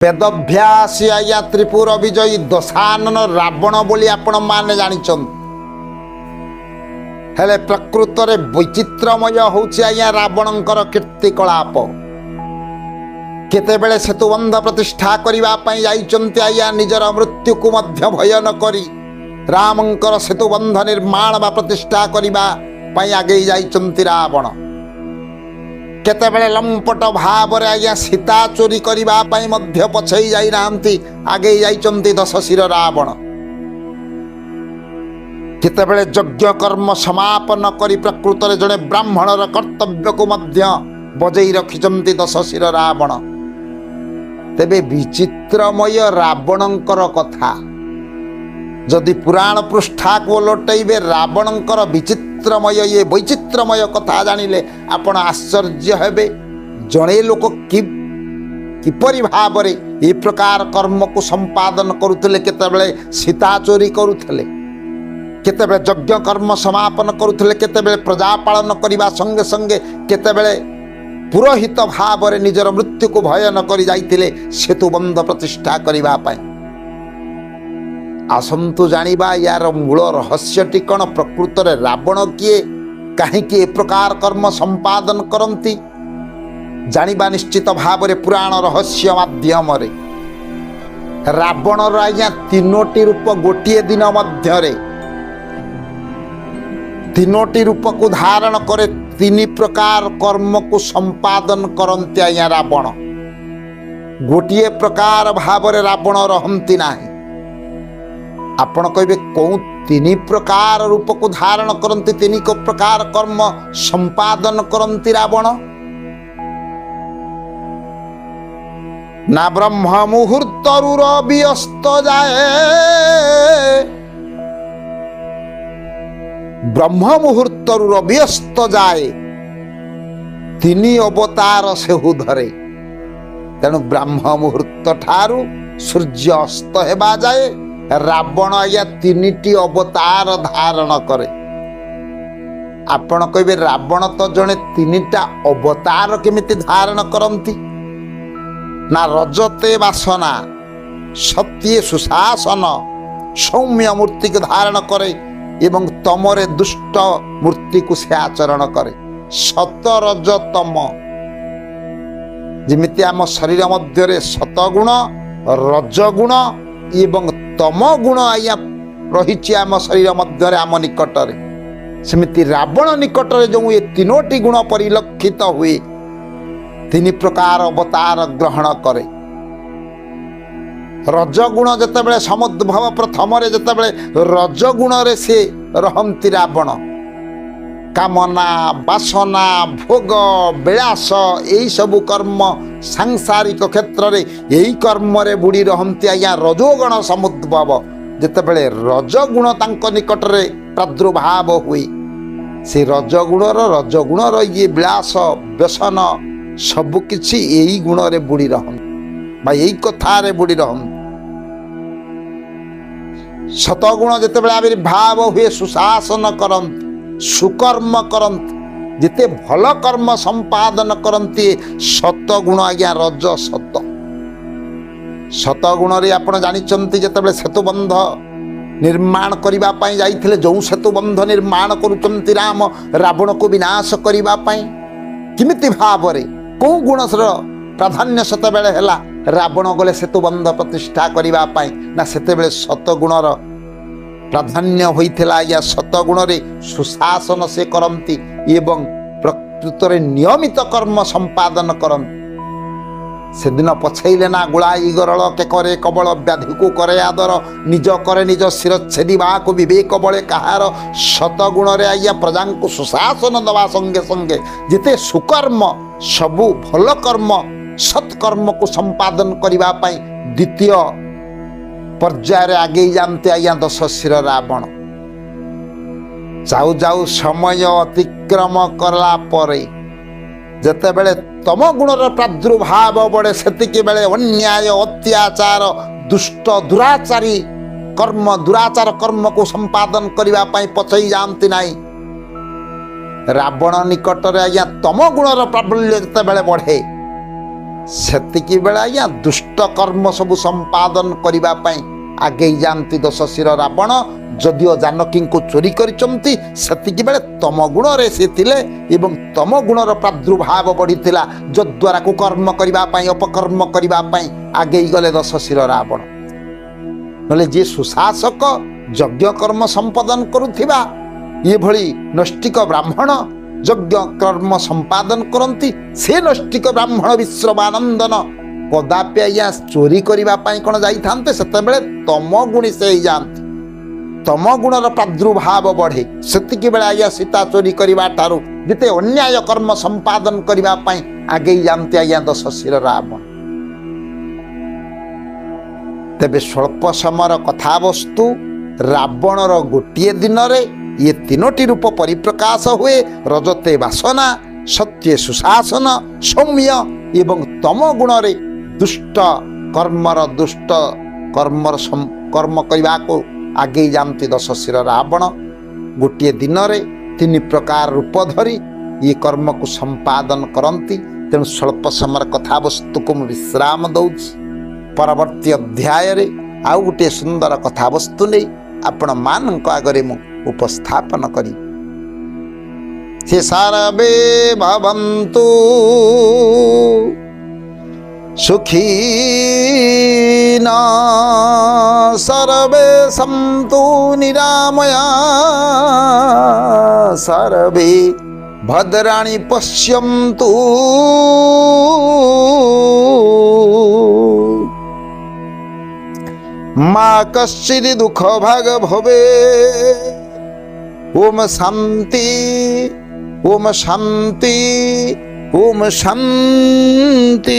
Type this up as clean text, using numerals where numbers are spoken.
वेदभ्यासी आज्ञा त्रिपुर विजयी दशानन रावण बोली आपण माने जानिछन हेले प्रकृत रे वैचित्रमय होछि आज्ञा रावणंकर कीर्तिकलाप केतेबेले सेतुबंध प्रतिष्ठा करिबा पई जाइचंती आज्ञा निजर मृत्यु को मध्य भय न करी रामंकर सेतुबंध निर्माण बा प्रतिष्ठा करिबा पई आगे जाइचंती रावण केतेबेले लंपट भाव रे आज्ञा सीता चोरी करिबा पई मध्य पछई जाई नांती आगे जाइचंती दशशिर रावण केतेबेले यज्ञ कर्म समापन करी प्रकृत रे जने ब्राह्मणर कर्तव्य को मध्य बजई रखिचंती दशशिर रावण तेबे विचित्रमय रावणंकर कथा जदि पुराण पृष्ठा को लोटैबे रावणंकर विचित्रमय ये वैचित्रमय कथा जानिले आपण आश्चर्य हेबे जणे लोक किपरि भाव रे ए प्रकार कर्म को संपादन करुथले केतेबेले सीता चोरी करुथले केतेबेले यज्ञ कर्म समापन करुथले केतेबेले प्रजा पालन करिबा संगे संगे केतेबेले पुरोहित भाव रे निजर मृत्यु को भय न करी जाइथिले सेतुबंध प्रतिष्ठा करिबा पई आसंतु जानिबा यार मूल रहस्यटी कौन प्रकृत रे रावण किए कहीं ए प्रकार कर्म संपादन करंती जानिबा निश्चित भाव रे पुराण रहस्य माध्यम रे रावण आज्ञा तीनोटी रूप गोटे दिन मध्य रे तीनोटी रूप को धारण करे तीन प्रकार कर्म को संपादन करंती आज्ञा रावण गोटे प्रकार भाव रे रावण रहंती नाही आपण कहबे कौन तीन प्रकार रूप को धारण करंती तीन को प्रकार कर्म संपादन करंती रावण ना ब्रह्म मुहूर्त रवि अस्त जाए ब्रह्म मुहूर्त रवि अस्त जाए तीन अवतार सेहु धरे तेणु ब्रह्म मुहूर्त ठारू सूर्य अस्त हेबा जाए रावण आज्ञा तीनिटी अवतार धारण करे आपण कहबे रावण तो जने तीनिटा अवतार केमिति धारण करंती ना रजते वासना सत्ये सुशासन सौम्य मूर्ति को धारण करे एवं तमरे दुष्ट मूर्ति को से आचरण करे सत रज तम जिमिति आम शरीर मध्य रे सतगुण रजगुण एवं तम गुण आज्ञा रही आम शरीर मध्य आम निकटरे सेमिति रावण निकटरे जो ये तीनोटी गुण परिलक्षित हुए तीन प्रकार अवतार ग्रहण करे रजगुण जेतेबेले समुद्भव प्रथम रे जेतेबेले रजगुण रे से रहंती रावण कामना वासना भोग विलास यही सबु कर्म सांसारिक क्षेत्र रे यही कर्म रे बुड़ी रहंती आज्ञा रजोगुण समुद्भव जेतेबेले रजगुण तांको निकट रे प्रादुर्भाव हुए से रजगुण ये विलास व्यसन सबु किछि यही गुण रे बुड़ी रहन बा यही कथा रे बुड़ी रहन सतगुण जेतेबेले आविर्भाव हुए सुशासन करंती सुकर्म करंती जिते भल कर्म संपादन करंती सतगुण आज्ञा रज सतगुण रे आपण जानिचंती जेतेबेले सेतुबंध निर्माण करिबा पई जाइथिले जो सेतुबंध निर्माण करूचंती राम रावण को विनाश करिबा पई किमिति भाव रे को गुणसर प्राधान्य सेतेबेले हैला रावण गले सेतुबंध प्रतिष्ठा करिबा पई ना सेतेबेले सतगुणर प्राधान्य होइथिला या सतगुण रे सुशासन से करंती एवं प्रकृत रे नियमित कर्म संपादन करंती से दिन पछैले ना गुलाई गरल के करे कबल व्याधि को करे आदर निज करे निज शिर छेदिबा को विवेक बळे कहार सतगुण रे आया प्रजा को सुशासन दवा संगे संगे जिते सुकर्म सबु भल कर्म सत्कर्म को संपादन करिबा पई द्वितीय पर्याय आगे जानते आज्ञा दशशिर रावण जाऊ जाऊ समय अतिक्रम करला परे जेतेबेले तम गुणर प्रादुर्भाव बड़े सेतिके बेले अन्याय अत्याचार दुष्ट दुराचारी कर्म दुराचार कर्म को संपादन करिबा पई पछई जानती नाही रावण निकट रे आज्ञा तम गुणर प्राबल्य जेतेबेले बढ़े सेतिकी बेला आज्ञा दुष्ट कर्म सबु संपादन करिबा पई आगे जानती दशशिर रावण जदिओ जानकी को चोरी करिचंती सेतिकी बेले तम गुण रे से थिले एवं तम गुणर प्रादुर्भाव बढ़िथिला जद्वारा को कर्म करिबा पई अपकर्म करिबा पई आगे गले दशशिर रावण नले जे सुशासक यज्ञ कर्म संपादन करुथिबा ये भली नष्टिक ब्राह्मण यज्ञ कर्म संपादन करती से नष्टिक ब्राह्मण विश्रमानंदन कदापि आज्ञा चोरी करने कौन जाते से तम गुणी से जाती तम गुणर प्रादुर्भाव बढ़े से बेले आज्ञा सीता चोरी करने ठारू जिते अन्याय कर्म संपादन करने आगे जाते आज्ञा दशशिर रावण तेबे स्वल्प समय कथावस्तु रावणर गोटे दिन ये तीनोटी रूप परिप्रकाश हुए रजते वासना सत्य सुशासन सौम्य एवं तम गुण रे दुष्ट कर्म करने को आगे जानती दशशिर रावण गोटे दिन तीन प्रकार रूप धरी ये कर्म को संपादन करती तेणु स्वल्प समय कथावस्तु को विश्राम दौची परवर्ती अध्याय रे आउ गोटे सुंदर कथावस्तु नहीं आपण मान आगरे मु उपस्थापन करी हे सर्वे भवन्तु सुखिना सर्वे सन्तु निरामया सर्वे भद्राणि पश्यन्तु मा कश्चित् दुःख भाग भवे ओम शांति ओम शांति ओम शांति।